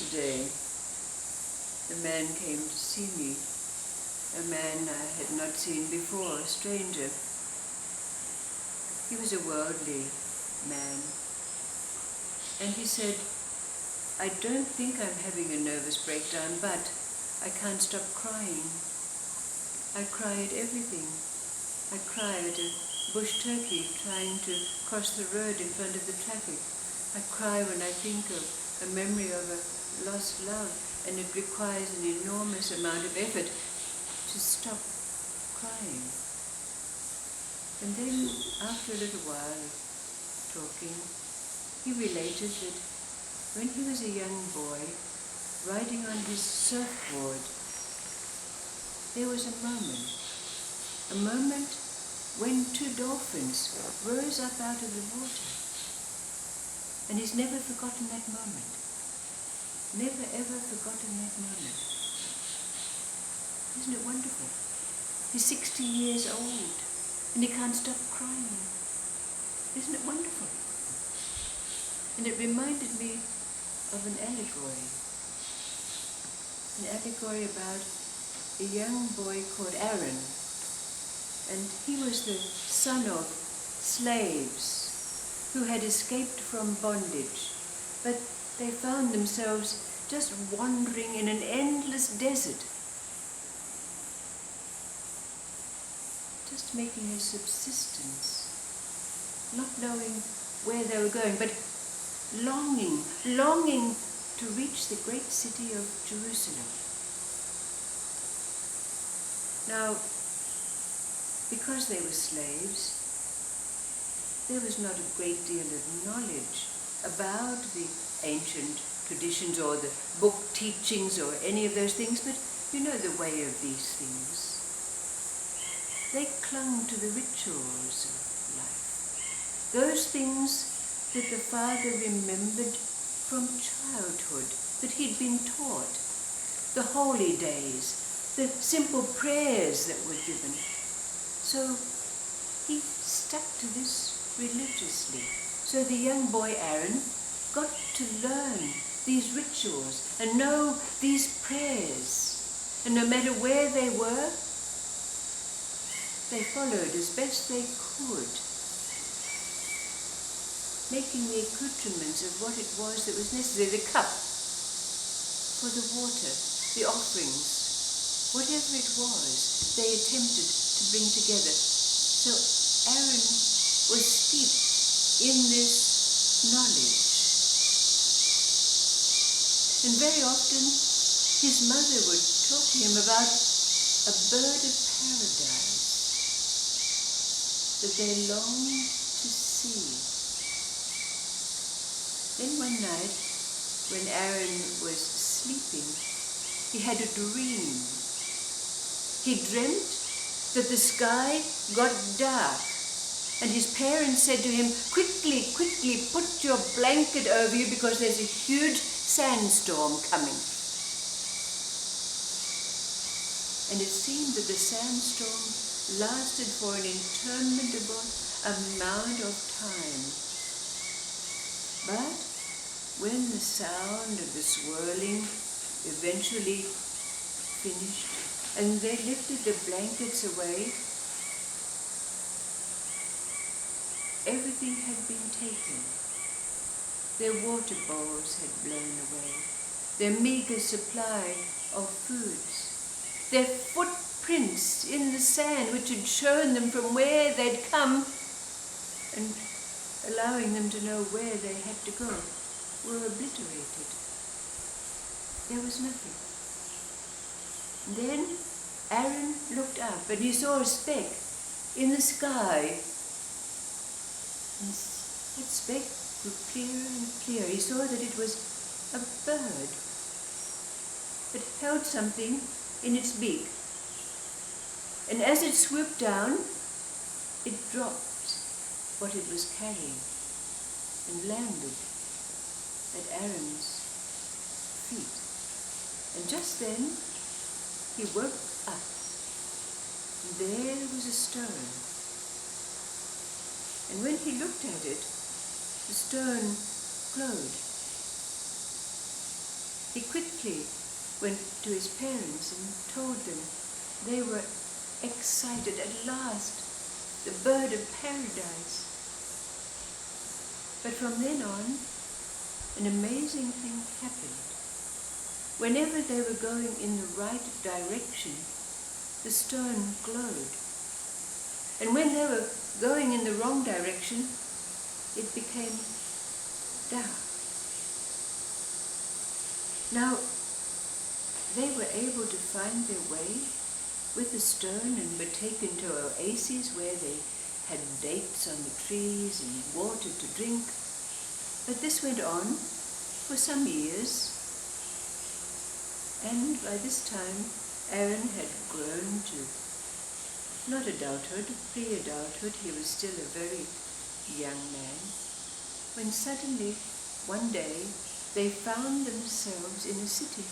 yesterday, a man came to see me, a man I had not seen before, a stranger. He was a worldly man, and he said, I don't think I'm having a nervous breakdown, but I can't stop crying. I cry at everything. I cry at a bush turkey trying to cross the road in front of the traffic. I cry when I think of a memory of a lost love, and it requires an enormous amount of effort to stop crying. And then, after a little while of talking, he related that when he was a young boy, riding on his surfboard, there was a moment when two dolphins rose up out of the water. And he's never forgotten that moment. Never ever forgotten that moment. Isn't it wonderful? He's 60 years old and he can't stop crying. Isn't it wonderful? And it reminded me of an allegory. An allegory about a young boy called Aaron. And he was the son of slaves who had escaped from bondage, but they found themselves just wandering in an endless desert, just making a subsistence, not knowing where they were going, but longing to reach the great city of Jerusalem. Now, because they were slaves, there was not a great deal of knowledge about the ancient traditions or the book teachings or any of those things, but you know the way of these things. They clung to the rituals of life, those things that the father remembered from childhood, that he'd been taught, the holy days, the simple prayers that were given. So he stuck to this religiously. So the young boy Aaron got to learn these rituals and know these prayers. And no matter where they were, they followed as best they could, making the accoutrements of what it was that was necessary, the cup for the water, the offerings, whatever it was, they attempted to bring together. So Aaron was steeped in this knowledge. And very often his mother would talk to him about a bird of paradise that they longed to see. Then one night, when Aaron was sleeping, he had a dream. He dreamt that the sky got dark, and his parents said to him, quickly, put your blanket over you because there's a huge sandstorm coming. And it seemed that the sandstorm lasted for an interminable amount of time. But when the sound of the swirling eventually finished, and they lifted the blankets away, everything had been taken. Their water bowls had blown away, their meager supply of foods, their footprints in the sand which had shown them from where they'd come and allowing them to know where they had to go, were obliterated. There was nothing. Then Aaron looked up and he saw a speck in the sky. And that speck grew clearer and clearer. He saw that it was a bird that held something in its beak. And as it swooped down, it dropped what it was carrying and landed at Aaron's feet. And just then, he woke up. And there was a stone. And when he looked at it, the stone glowed. he quickly went to his parents and told them. They were excited. At last, the bird of paradise. But from then on, an amazing thing happened. Whenever they were going in the right direction, the stone glowed. And when they were going in the wrong direction, it became dark. Now, they were able to find their way with the stone and were taken to oases where they had dates on the trees and water to drink. But this went on for some years, and by this time Aaron had grown to not adulthood, pre-adulthood. He was still a very young man, when suddenly one day they found themselves in a city.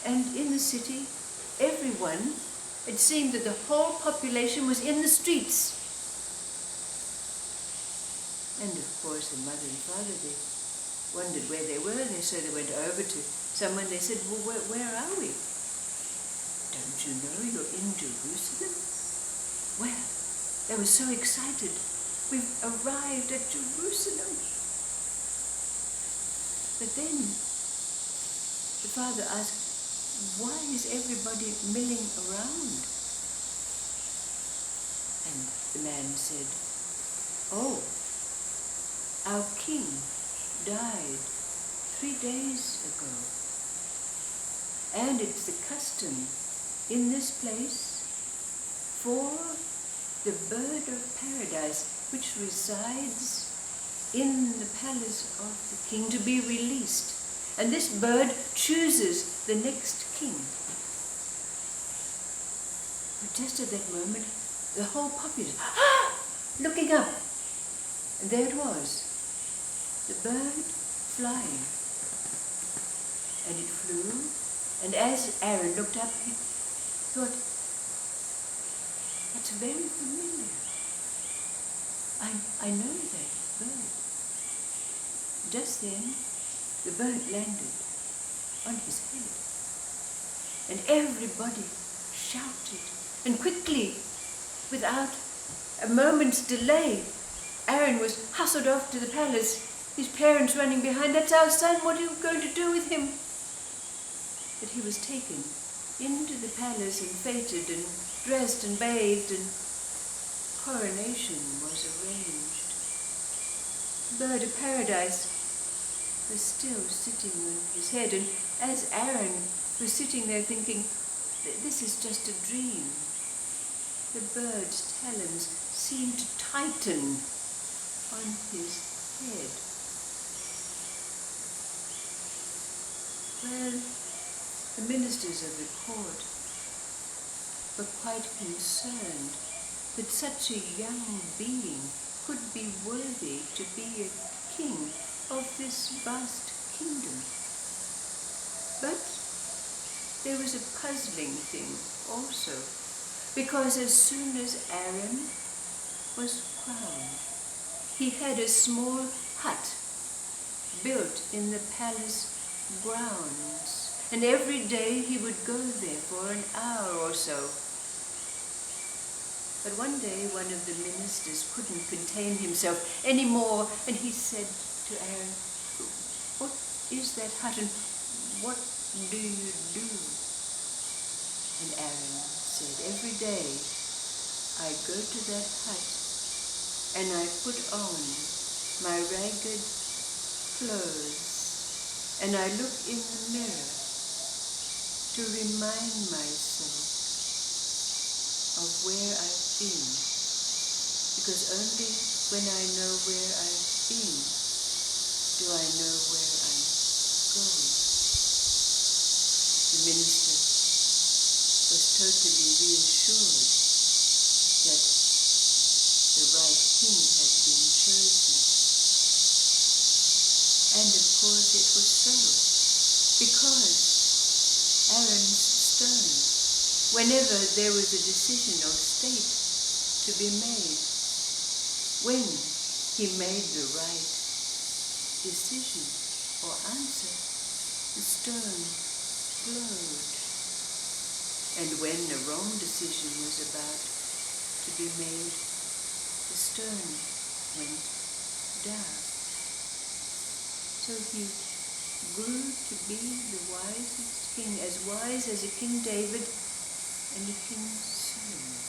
And in the city, everyone, it seemed that the whole population was in the streets. And of course the mother and father, they wondered where they were, so they went over to someone. They said, well, where are we? Don't you know you're in Jerusalem? Well, they were so excited. We've arrived at Jerusalem. But then the father asked, why is everybody milling around? And the man said, oh, our king died 3 days ago. And it's the custom in this place for the bird of paradise, which resides in the palace of the king, to be released. And this bird chooses the next king. But just at that moment, the whole populace, looking up. And there it was, the bird flying. And it flew, and as Aaron looked up, he thought, that's very familiar. I know that bird. Just then, the bird landed on his head. And everybody shouted. And quickly, without a moment's delay, Aaron was hustled off to the palace, his parents running behind. That's our son, what are you going to do with him? But he was taken into the palace and feted and dressed and bathed, and coronation was arranged. The bird of paradise was still sitting on his head, and as Aaron was sitting there thinking, this is just a dream, the bird's talons seemed to tighten on his head. Well, the ministers of the court were quite concerned that such a young being could be worthy to be a king of this vast kingdom. But there was a puzzling thing also, because as soon as Aaron was crowned, he had a small hut built in the palace grounds, and every day he would go there for an hour or so. But one day one of the ministers couldn't contain himself anymore, and he said to Aaron, what is that hut and what do you do? And Aaron said, every day I go to that hut and I put on my ragged clothes and I look in the mirror to remind myself of where I've been, because only when I know where I've been do I know where I'm going. The minister was totally reassured that the right king had been chosen. And of course it was so, because Aaron's stone, whenever there was a decision of state to be made, when he made the right decision or answer, The stone glowed. And when a wrong decision was about to be made, the stone went dark. So he grew to be the wisest king, as wise as a King David and a King Solomon.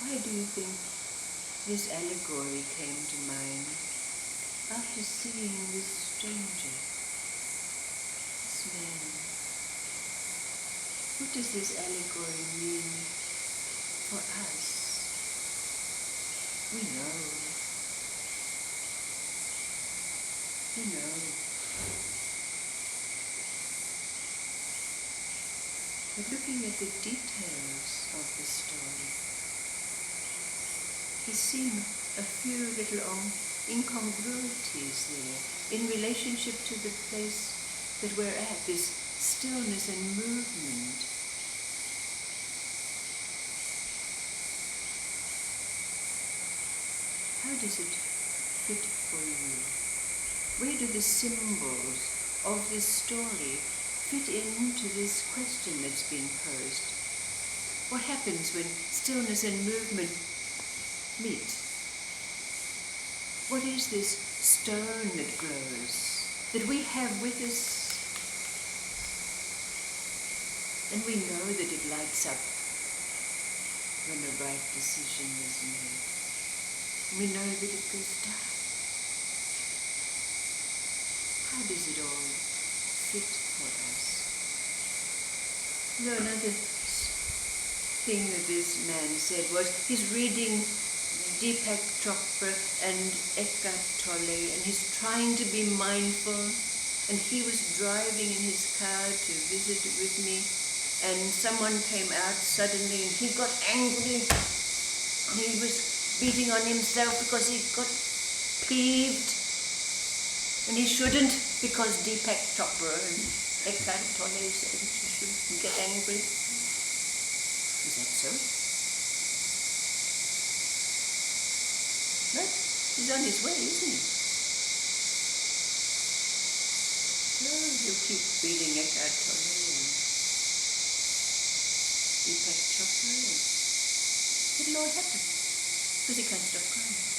Why do you think this allegory came to mind after seeing this stranger, this man? What does this allegory mean for us? We know. But looking at the details of the story, he's seen a few little incongruities there in relationship to the place that we're at, this stillness and movement. How does it fit for you? Where do the symbols of this story fit into this question that's been posed? What happens when stillness and movement meet? What is this stone that glows, that we have with us? And we know that it lights up when the right decision is made. We know that it goes dark. How does it all fit for us? No, another thing that this man said was he's reading Deepak Chopra and Eckhart Tolle, and he's trying to be mindful, and he was driving in his car to visit with me, and someone came out suddenly and he got angry and he was beating on himself because he got peeved, and he shouldn't, because Deepak Chopra and Eckhart Tolle said he shouldn't get angry. Is that so? No, he's on his way, isn't he? No, he'll keep reading Eckhart Tolle and Deepak Chopra, and it'll all happen, because he can't stop crying.